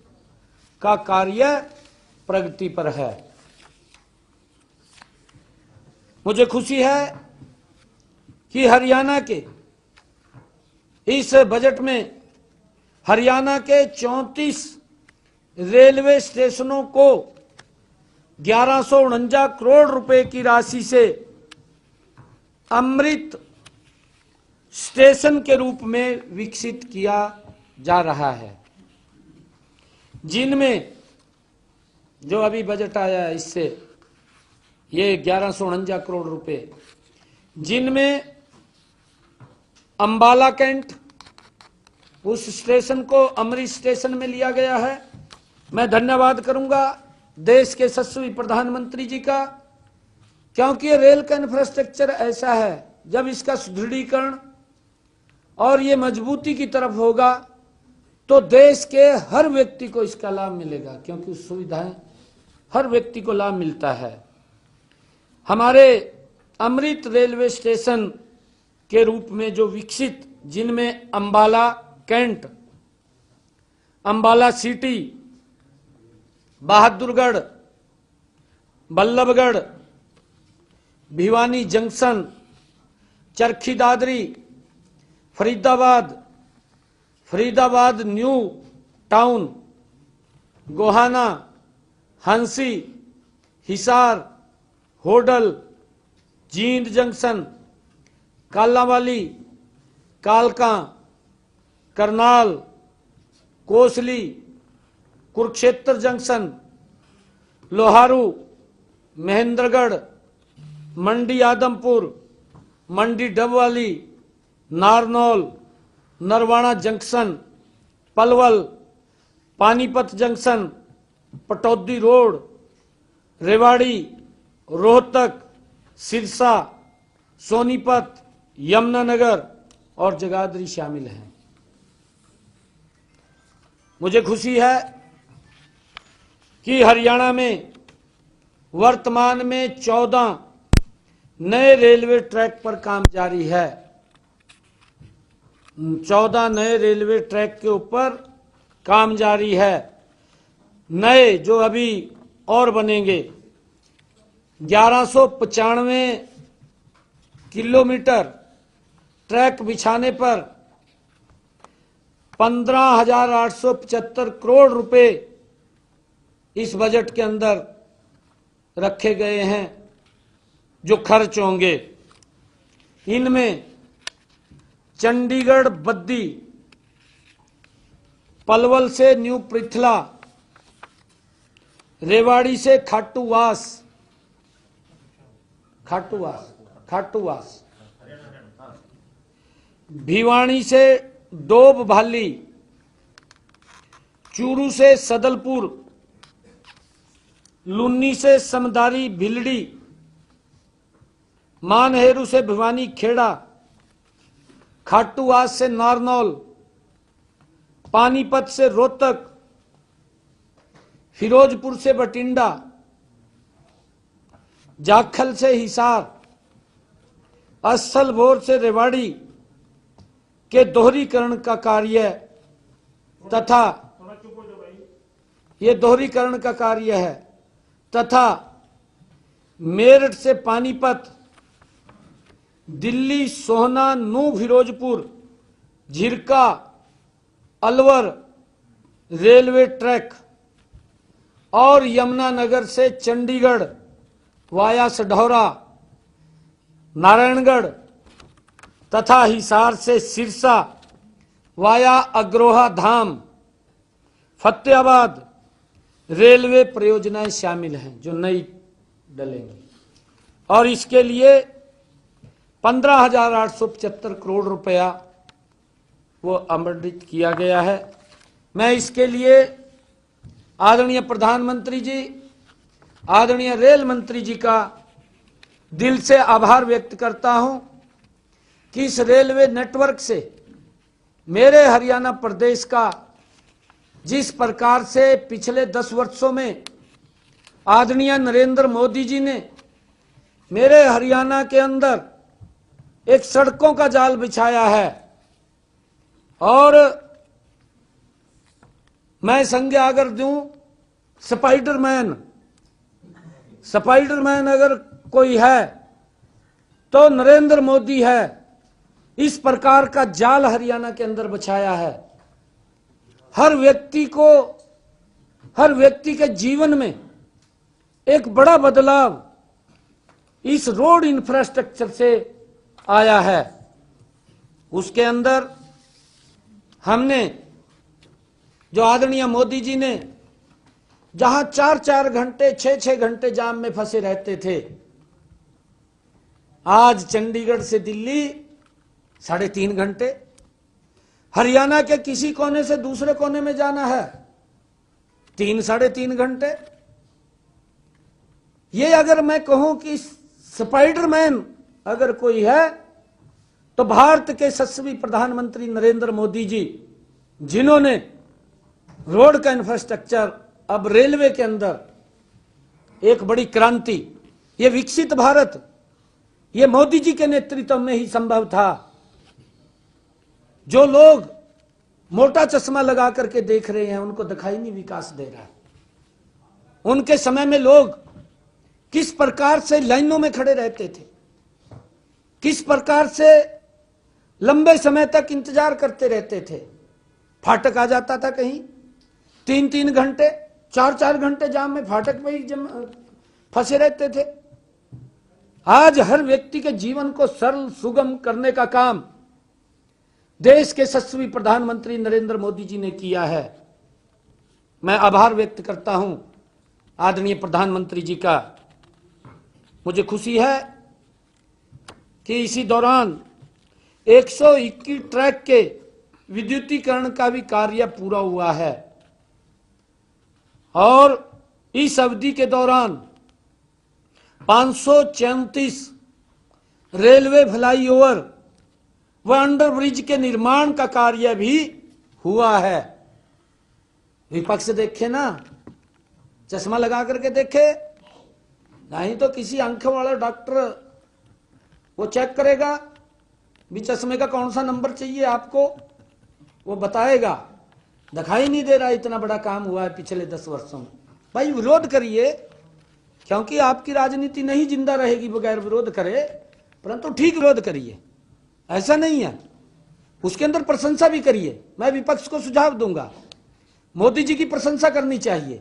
का कार्य प्रगति पर है। मुझे खुशी है कि हरियाणा के इस बजट में हरियाणा के 34 रेलवे स्टेशनों को 1149 करोड़ रुपए की राशि से अमृत स्टेशन के रूप में विकसित किया जा रहा है, जिनमें जो अभी बजट आया है इससे ये 1149 करोड़ रुपए, जिनमें अंबाला कैंट उस स्टेशन को अमृत स्टेशन में लिया गया है। मैं धन्यवाद करूंगा देश के यशस्वी प्रधानमंत्री जी का, क्योंकि ये रेल का इंफ्रास्ट्रक्चर ऐसा है जब इसका सुदृढ़ीकरण और ये मजबूती की तरफ होगा तो देश के हर व्यक्ति को इसका लाभ मिलेगा, क्योंकि सुविधाएं हर व्यक्ति को लाभ मिलता है। हमारे अमृत रेलवे स्टेशन के रूप में जो विकसित, जिनमें Ambala Cantt, Ambala City, Bahadurgarh, Ballabhgarh, Bhiwani Junction, Charkhi Dadri, Faridabad, Faridabad New Town, Gohana, Hansi, Hisar, Hodal, Jind Junction, Kalanwali, कालका, Karnal, Kosli, Kurukshetra Junction, Loharu, Mahendragarh, Mandi Adampur, Mandi Dabwali, Narnaul, Narwana Junction, Palwal, Panipat Junction, Pataudi Road, Rewari, Rohtak, Sirsa, Sonipat, Yamunanagar और जगाधरी शामिल हैं। मुझे खुशी है कि हरियाणा में वर्तमान में 14 नए रेलवे ट्रैक पर काम जारी है। 14 नए रेलवे ट्रैक के ऊपर काम जारी है। नए जो अभी और बनेंगे, 1195 किलोमीटर ट्रैक बिछाने पर 15,875 करोड़ रुपए इस बजट के अंदर रखे गए हैं जो खर्च होंगे। इनमें चंडीगढ़ बद्दी, पलवल से न्यू पृथला, रेवाड़ी से खाटूवास, भिवानी से डोब भाली, चूरू से सदलपुर, लुन्नी से समदारी भिलड़ी, मानहेरू से भिवानी खेड़ा, खाटूवास से नारनौल, पानीपत से रोहतक, फिरोजपुर से बठिंडा, जाखल से हिसार, असलभोर से रेवाड़ी के दोहरीकरण का कार्य तथा ये दोहरीकरण का कार्य है, तथा मेरठ से पानीपत, दिल्ली, सोहना, नू फिरोजपुर, झिरका, अलवर रेलवे ट्रैक और यमुनानगर से चंडीगढ़ वाया सढौरा नारायणगढ़ तथा हिसार से सिरसा वाया अग्रोहा धाम फतेहाबाद रेलवे परियोजनाएं शामिल हैं जो नई डलेंगी और इसके लिए 15,875 करोड़ रुपया वो आवंटित किया गया है। मैं इसके लिए आदरणीय प्रधानमंत्री जी, आदरणीय रेल मंत्री जी का दिल से आभार व्यक्त करता हूं कि इस रेलवे नेटवर्क से मेरे हरियाणा प्रदेश का जिस प्रकार से पिछले 10 वर्षों में आदरणीय नरेंद्र मोदी जी ने मेरे हरियाणा के अंदर एक सड़कों का जाल बिछाया है और मैं संज्ञा अगर दूं स्पाइडरमैन अगर कोई है तो नरेंद्र मोदी है। इस प्रकार का जाल हरियाणा के अंदर बिछाया है। हर व्यक्ति के जीवन में एक बड़ा बदलाव इस रोड इंफ्रास्ट्रक्चर से आया है। उसके अंदर हमने जो आदरणीय मोदी जी ने जहां 4-4 घंटे 6-6 घंटे जाम में फंसे रहते थे, आज चंडीगढ़ से दिल्ली 3.5 घंटे, हरियाणा के किसी कोने से दूसरे कोने में जाना है 3-3.5 घंटे। ये अगर मैं कहूं कि स्पाइडरमैन अगर कोई है तो भारत के यशस्वी प्रधानमंत्री नरेंद्र मोदी जी, जिन्होंने रोड का इंफ्रास्ट्रक्चर अब रेलवे के अंदर एक बड़ी क्रांति, ये विकसित भारत ये मोदी जी के नेतृत्व में ही संभव था। जो लोग मोटा चश्मा लगा करके देख रहे हैं उनको दिखाई नहीं विकास दे रहा है। उनके समय में लोग किस प्रकार से लाइनों में खड़े रहते थे, किस प्रकार से लंबे समय तक इंतजार करते रहते थे। फाटक आ जाता था कहीं 3-3 घंटे 4-4 घंटे जाम में फाटक में ही फंसे रहते थे। आज हर व्यक्ति के जीवन को सरल सुगम करने का काम देश के यशस्वी प्रधानमंत्री नरेंद्र मोदी जी ने किया है। मैं आभार व्यक्त करता हूं आदरणीय प्रधानमंत्री जी का। मुझे खुशी है कि इसी दौरान 121 ट्रैक के विद्युतीकरण का भी कार्य पूरा हुआ है और इस अवधि के दौरान 534 रेलवे फ्लाईओवर व अंडरब्रिज के निर्माण का कार्य भी हुआ है। विपक्ष देखे ना, चश्मा लगा करके देखे, नहीं तो किसी आंख वाला डॉक्टर वो चेक करेगा भी चश्मे का कौन सा नंबर चाहिए आपको, वो बताएगा। दिखाई नहीं दे रहा, इतना बड़ा काम हुआ है पिछले 10 वर्षों में। भाई विरोध करिए, क्योंकि आपकी राजनीति नहीं जिंदा रहेगी बगैर विरोध करे, परंतु ठीक विरोध करिए, ऐसा नहीं है। उसके अंदर प्रशंसा भी करिए। मैं विपक्ष को सुझाव दूंगा, मोदी जी की प्रशंसा करनी चाहिए।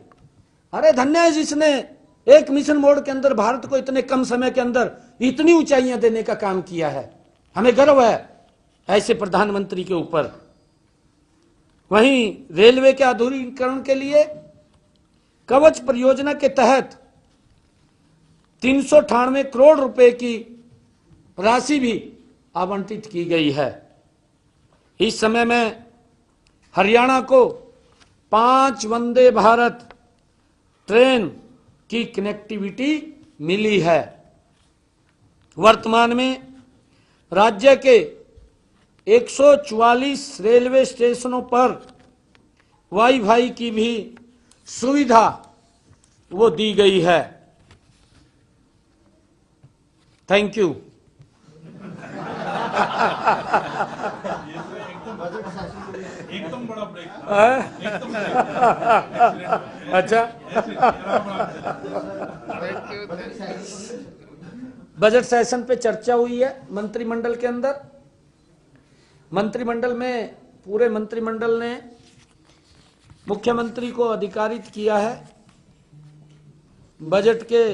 अरे धन्य है जिसने एक मिशन मोड के अंदर भारत को इतने कम समय के अंदर इतनी ऊंचाइयां देने का काम किया है। हमें गर्व है ऐसे प्रधानमंत्री के ऊपर। वहीं रेलवे के आधुनिकीकरण के लिए कवच परियोजना के तहत 398 करोड़ रुपए की राशि भी आवंटित की गई है। इस समय में हरियाणा को 5 वंदे भारत ट्रेन की कनेक्टिविटी मिली है। वर्तमान में राज्य के 144 रेलवे स्टेशनों पर वाईफाई की भी सुविधा वो दी गई है। Thank you. एकदम बड़ा ब्रेक। अच्छा, बजट सेशन पे चर्चा हुई है मंत्रिमंडल के अंदर। मंत्रिमंडल में पूरे मंत्रिमंडल ने मुख्यमंत्री को अधिकारित किया है बजट के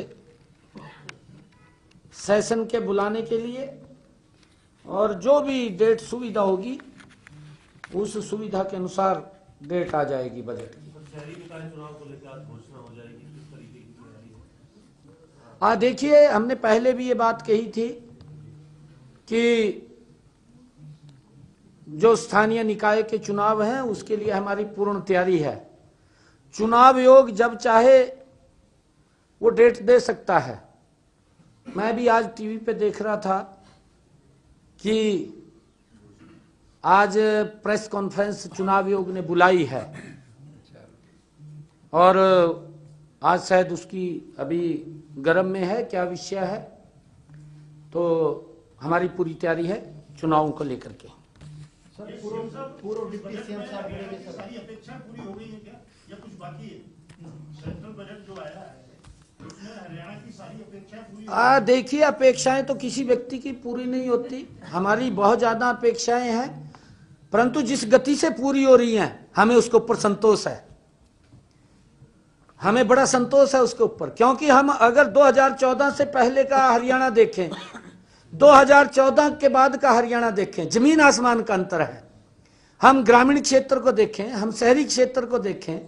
सेशन के बुलाने के लिए, और जो भी डेट सुविधा होगी उस सुविधा के अनुसार डेट आ जाएगी बजट की। शहरी निकाय चुनाव को लेकर आज घोषणा हो जाएगी, किस तरीके की तैयारी है? देखिए, हमने पहले भी ये बात कही थी कि जो स्थानीय निकाय के चुनाव हैं उसके लिए हमारी पूर्ण तैयारी है। चुनाव आयोग जब चाहे वो डेट दे सकता है। मैं भी आज टीवी पे देख रहा था कि आज प्रेस कॉन्फ्रेंस चुनाव आयोग ने बुलाई है, और आज शायद उसकी अभी गर्म में है, क्या विषय है, तो हमारी पूरी तैयारी है चुनावों को लेकर के। पूर्व डिप्टी सीएम साहब सारी अपेक्षा पूरी हो गई है क्या, या कुछ बाकी है? सेंट्रल बजट जो आया है उसमें हरियाणा की सारी अपेक्षाएं पूरी देखिए, अपेक्षाएं तो किसी व्यक्ति की पूरी नहीं होती। हमारी बहुत ज्यादा अपेक्षाएं हैं, परंतु जिस गति से पूरी हो रही हैं हमें उसके ऊपर संतोष है। हमें बड़ा संतोष है उसके ऊपर, क्योंकि हम अगर 2014 से पहले का हरियाणा देखें, 2014 के बाद का हरियाणा देखें, जमीन आसमान का अंतर है। हम ग्रामीण क्षेत्र को देखें, हम शहरी क्षेत्र को देखें,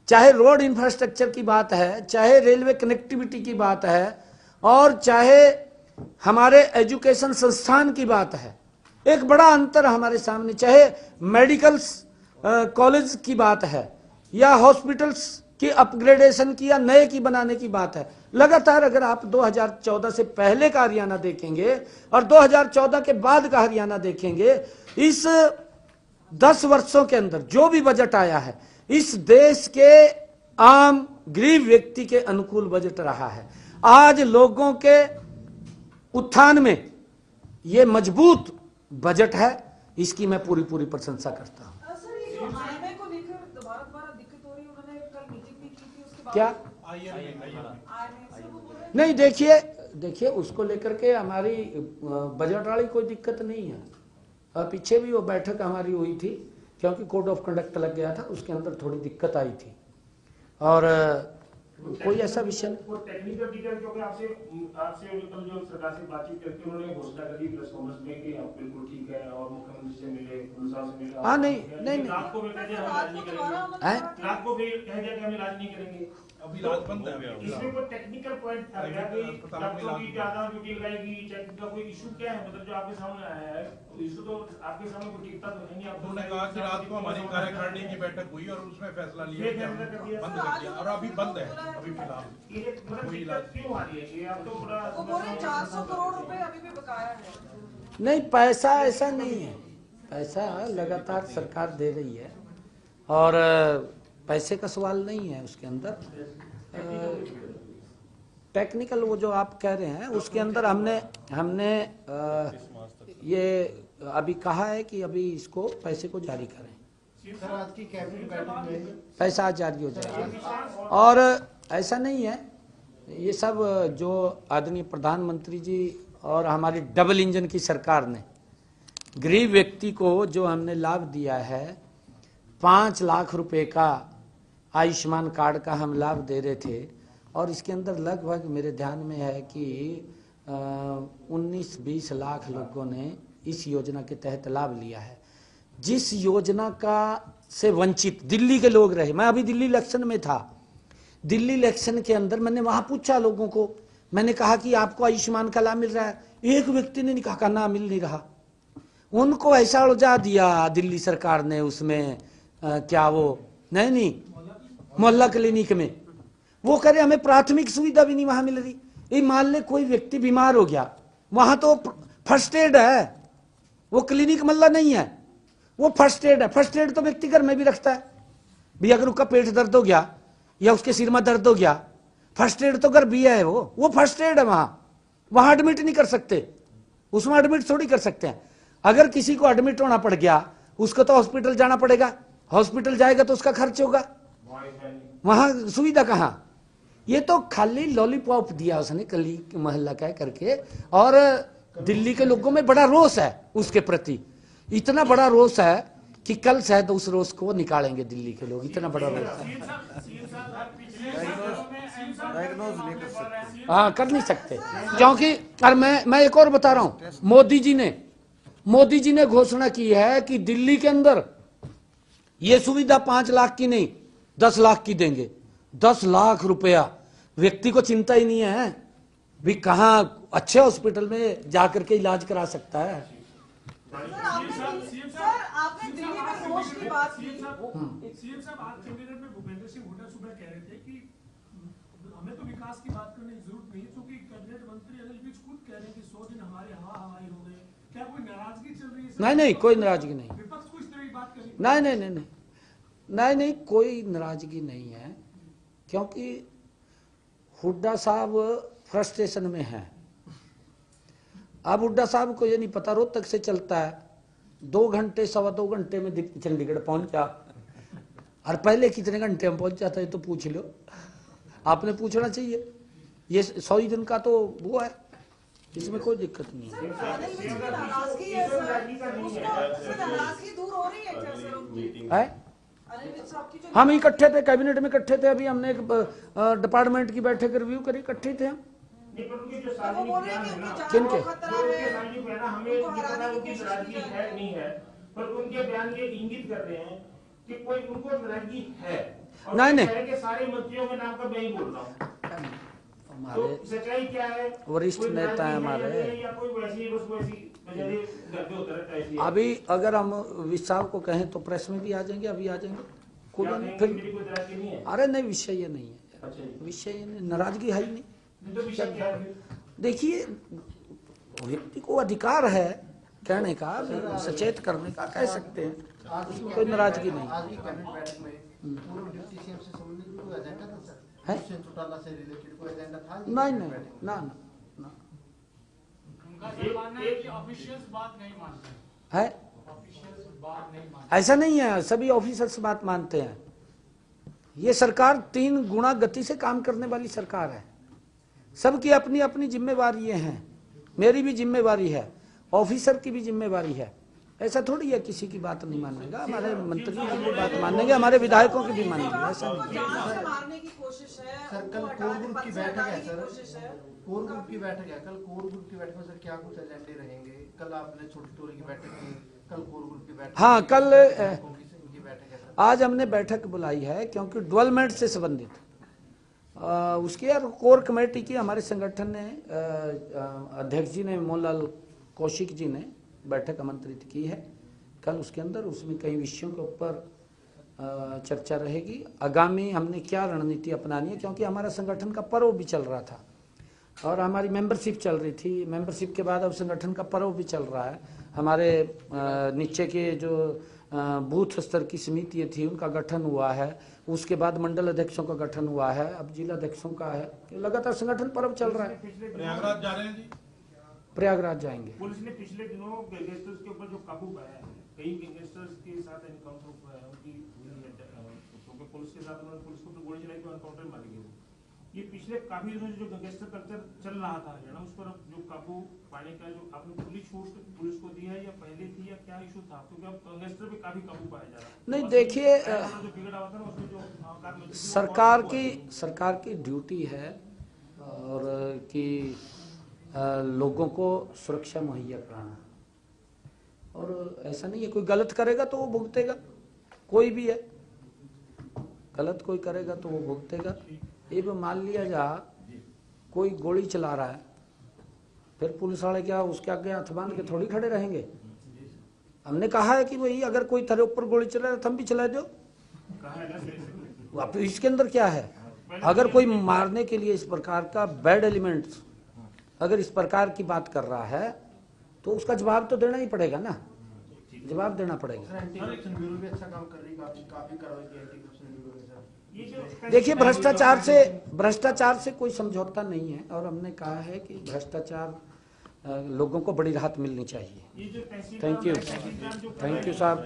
चाहे रोड इंफ्रास्ट्रक्चर की बात है, चाहे रेलवे कनेक्टिविटी की बात है, और चाहे हमारे एजुकेशन संस्थान की बात है, एक बड़ा अंतर हमारे सामने। चाहे मेडिकल कॉलेज की बात है, या हॉस्पिटल्स की अपग्रेडेशन की, या नए की बनाने की बात है। लगातार अगर आप 2014 से पहले का हरियाणा देखेंगे और 2014 के बाद का हरियाणा देखेंगे, इस 10 वर्षों के अंदर जो भी बजट आया है इस देश के आम गरीब व्यक्ति के अनुकूल बजट रहा है। आज लोगों के उत्थान में ये मजबूत बजट है, इसकी मैं पूरी प्रशंसा करता हूं। क्या नहीं, देखिए उसको लेकर के हमारी बजट वाली कोई दिक्कत नहीं है। पीछे भी वो बैठक हमारी हुई थी, क्योंकि कोड ऑफ कंडक्ट लग गया था, उसके अंदर थोड़ी दिक्कत आई थी, और कोई ऐसा विषय नहीं। वो टेक्निकल टिकट क्योंकि आपसे मतलब जो सरकार से बातचीत करके उन्होंने घोषणा करी प्रेस कॉन्फ्रेंस में कि आप बिल्कुल ठीक है, और मुख्यमंत्री से मिले, से मिले। हाँ, नहीं रात को भी कह दिया हम इलाज नहीं करेंगे, रात को भी कह दिया कि हम इलाज नहीं करेंगे। अभी इलाज बंद है। इसमें कोई टेक्निकल पॉइंट था क्या कि डॉक्टरों की ज्यादा ड्यूटी लगाएगी, चेक का कोई इशू क्या है, मतलब जो आपके सामने आया है इशू, तो आपके सामने कोई टिकता तो नहीं। आप उन्होंने कहा कि रात को हमारी कार्यकारिणी की बैठक हुई और उसमें फैसला लिया कि हम बंद कर दिया, और अभी बंद है अभी फिलहाल। ये कोई इलाज क्यों आ रही है? ये आप तो पूरा 400 करोड़ रुपए अभी भी बकाया है। नहीं, पैसा ऐसा नहीं है, पैसा लगातार सरकार दे रही है, और पैसे का सवाल नहीं है उसके अंदर। टेक्निकल वो जो आप कह रहे हैं उसके अंदर हमने ये अभी कहा है कि अभी इसको पैसे को जारी करें। सर, आज की कैबिनेट बैठक में पैसा जारी हो जाएगा, और ऐसा नहीं है, ये सब जो आदरणीय प्रधानमंत्री जी और हमारी डबल इंजन की सरकार ने गरीब व्यक्ति को जो हमने लाभ दिया है, 5 लाख रुपए का आयुष्मान कार्ड का हम लाभ दे रहे थे, और इसके अंदर लगभग मेरे ध्यान में है कि 19-20 लाख लोगों ने इस योजना के तहत लाभ लिया है। जिस योजना का से वंचित दिल्ली के लोग रहे, मैं अभी दिल्ली इलेक्शन में था, दिल्ली इलेक्शन के अंदर मैंने वहां पूछा लोगों को, मैंने कहा कि आपको आयुष्मान का लाभ मिल रहा है? एक व्यक्ति ने कहा ना, मिल नहीं रहा। उनको ऐसा उलझा दिया दिल्ली सरकार ने उसमें, क्या वो नहीं मोहल्ला क्लिनिक में, वो करे हमें प्राथमिक सुविधा भी नहीं वहां मिल रही। ये मान ले कोई व्यक्ति बीमार हो गया, वहां तो फर्स्ट एड है, वो क्लिनिक मल्ला नहीं है, वो फर्स्ट एड है। फर्स्ट एड तो व्यक्ति घर में भी रखता है भी, अगर उसका पेट दर्द हो गया या उसके सिर में दर्द हो गया, फर्स्ट एड तो घर भी है, वो फर्स्ट एड है। वहां एडमिट नहीं कर सकते, उसमें एडमिट थोड़ी कर सकते हैं। अगर किसी को एडमिट होना पड़ गया, उसको तो हॉस्पिटल जाना पड़ेगा, हॉस्पिटल जाएगा तो उसका खर्च होगा, वहां सुविधा कहां? ये तो खाली लॉलीपॉप दिया उसने कली मोहल्ला कह करके, और दिल्ली के लोगों में बड़ा रोष है उसके प्रति, इतना बड़ा रोष है कि कल शायद उस रोष को निकालेंगे दिल्ली के लोग, इतना बड़ा रोष है। डायग्नोज नहीं कर सकते। हाँ, कर नहीं सकते, क्योंकि और मैं एक और बता रहा हूं, मोदी जी ने घोषणा की है कि दिल्ली के अंदर ये सुविधा 5 लाख की नहीं 10 लाख की देंगे। 10 लाख रुपया व्यक्ति को चिंता ही नहीं है भी कहाँ अच्छे हॉस्पिटल में जाकर के इलाज करा सकता है। सर आपने दिल्ली में रोज की बात की। सीएम साहब आज कैबिनेट में भूपेंद्र सिंह हुड्डा सुबह कह रहे थे कि हमें तो विकास की बात करने की जरूरत नहीं है, क्योंकि कैबिनेट मंत्री अनिल विज खुद कह रहे हैं कि 100 दिन हमारे हवाई हो गए। क्या कोई नाराजगी चल रही है? नहीं, कोई नाराजगी नहीं। विपक्ष को इस तरह की बात करी? नहीं, कोई नाराजगी नहीं है, क्योंकि हुड्डा साहब फ्रस्ट्रेशन में हैं। अब हुड्डा साहब को ये नहीं पता, रोहतक से चलता है 2 घंटे 2.25 घंटे में चंडीगढ़ पहुंचा, और पहले कितने घंटे में पहुंचा था ये तो पूछ लो, आपने पूछना चाहिए। ये 100 दिन का तो वो है, इसमें कोई दिक्कत नहीं है। नाराजगी है सर, उसको नाराजगी दूर हो रही है क्या सर उनकी? अनिल विज साहब की जो हम इकट्ठे थे, कैबिनेट में इकट्ठे थे, अभी हमने एक डिपार्टमेंट की बैठक रिव्यू करी, इकट्ठे थे हम। नहीं, पर उनके जो वो सार्वजनिक बोल रहे बयान हैं है कि ना, उनकी किनके? जान को खतरा जो उनके है, सार्वजनिक बयान है, हमें उनको ये पता हराने है की उनकी कोशिश नाराजगी की जा है रही नहीं है, पर उनके बयान ये इंगित कर रहे हैं कि कोई उनको नाराजगी है। और नहीं, वो नहीं। कह रहे हैं कि सारे मंत्रियों के नाम का मैं ही बोल रहा हूँ। तो हमारे सच्चाई क्या है? वरिष्ठ कोई नेता है नाराजगी हमारे। है या कोई वैसी बस वैसी घर पे होता रहता है इसलिए? अभी अगर हम विज साहब को कहें तो प्रेस में भी आ जाएंगे, अभी आ जाएंगे, कोई क्या बात नहीं। कहेंगे, मेरी फिर कोई नाराजगी नहीं है? अरे नहीं, विषय ये नहीं है, अच्छा जी। विषय ये नहीं, नाराजगी है ही नहीं। नहीं तो विषय क्या है फिर? देखिए, व्यक्ति को अधिकार है कहने का, सचेत करने का, कह सकते हैं, उसमें कोई नाराजगी नहीं। आज की कैबिनेट बैठक में पूर्व डिप्टी सीएम से संबंधित कोई एजेंडा था सर? है? दुष्यंत चौटाला से रिलेटेड कोई एजेंडा था? नहीं, ना। उनका ये मानना है कि ऑफिशियल्स बात नहीं मानते हैं। है, ऑफिशियल्स बात नहीं मानते। ऐसा नहीं है, सभी ऑफिसर्स बात मानते हैं। ये सरकार 3 गुना गति से काम करने वाली सरकार है, सबकी अपनी अपनी जिम्मेवारी हैं, मेरी भी जिम्मेवारी है, ऑफिसर की भी जिम्मेवारी है। ऐसा थोड़ी है किसी की बात नहीं मानेगा, हमारे मंत्री की भी बात मानेंगे, हमारे विधायकों की भी मानेंगे, ऐसा उनको नहीं। जान से मारने की कोशिश है, सर उनको कल कोर हटाने ग्रुप की पद से बैठक है हटाने की सर, कोशिश है। कोर ग्रुप की बैठक है कल। कोर ग्रुप की बैठक में सर क्या कुछ एजेंडे रहेंगे? कल आपने छोटी टोरी की बैठक की, कल कोर ग्रुप की बैठक। हाँ, कल इनकी बैठक है सर। आज हमने बैठक बुलाई है, क्योंकि डेवलपमेंट से संबंधित उसकी यार कोर कमेटी की हमारे संगठन ने अध्यक्ष जी ने, मोहनलाल कौशिक जी ने बैठक आमंत्रित की है कल। उसके अंदर उसमें कई विषयों के ऊपर चर्चा रहेगी। आगामी हमने क्या रणनीति अपनानी है, क्योंकि हमारा संगठन का पर्व भी चल रहा था और हमारी मेंबरशिप चल रही थी। मेंबरशिप के बाद अब संगठन का पर्व भी चल रहा है। हमारे नीचे के जो बूथ स्तर की समिति थी उनका गठन हुआ है, उसके बाद मंडल अध्यक्षों का गठन हुआ है, अब जिला अध्यक्षों का है। लगातार संगठन पर्व चल रहा है। प्रयागराज जा रहे हैं जी? प्रयागराज जाएंगे। पुलिस ने पिछले दिनों गैंगस्टर्स के ऊपर जो काबू पाया है, कई गैंगस्टर्स के साथ एनकाउंटर हुआ है, उनकी क्योंकि पुलिस के साथ उन्होंने पुलिस को तो गोली चलाई तो एनकाउंटर मारी गई। ये पिछले काफी दिनों से जो गैंगस्टर कल्चर चल रहा था हरियाणा, उस पर अब जो काबू पाने का जो आपने पूरी छूट पुलिस को दी है या पहले थी या क्या इशू था? क्योंकि अब गैंगस्टर पे काफी काबू पाया जा रहा है। नहीं, देखिए, जो बिगड़ा हुआ था ना उसमें जो सरकार की ड्यूटी है और कि लोगों को सुरक्षा मुहैया कराना, और ऐसा नहीं है कोई गलत करेगा तो वो भुगतेगा, कोई भी है, गलत कोई करेगा तो वो भुगतेगा। ये भी मान लिया जा कोई गोली चला रहा है, फिर पुलिस वाले क्या उसके आगे हाथ बांध के थोड़ी खड़े रहेंगे? हमने कहा है कि भाई अगर कोई तेरे ऊपर गोली चला रहा है, तुम भी चला दो। इसके अंदर क्या है? अगर कोई मारने के लिए इस प्रकार का बैड एलिमेंट्स अगर इस प्रकार की बात कर रहा है तो उसका जवाब तो देना ही पड़ेगा ना, जवाब देना पड़ेगा। सर एंटी करप्शन ब्यूरो भी अच्छा काम कर रही है, काफी कार्रवाई की एंटी करप्शन ब्यूरो में सर। देखिए, भ्रष्टाचार से कोई समझौता नहीं है, और हमने कहा है कि भ्रष्टाचार लोगों को बड़ी राहत मिलनी चाहिए। थैंक यू साहब।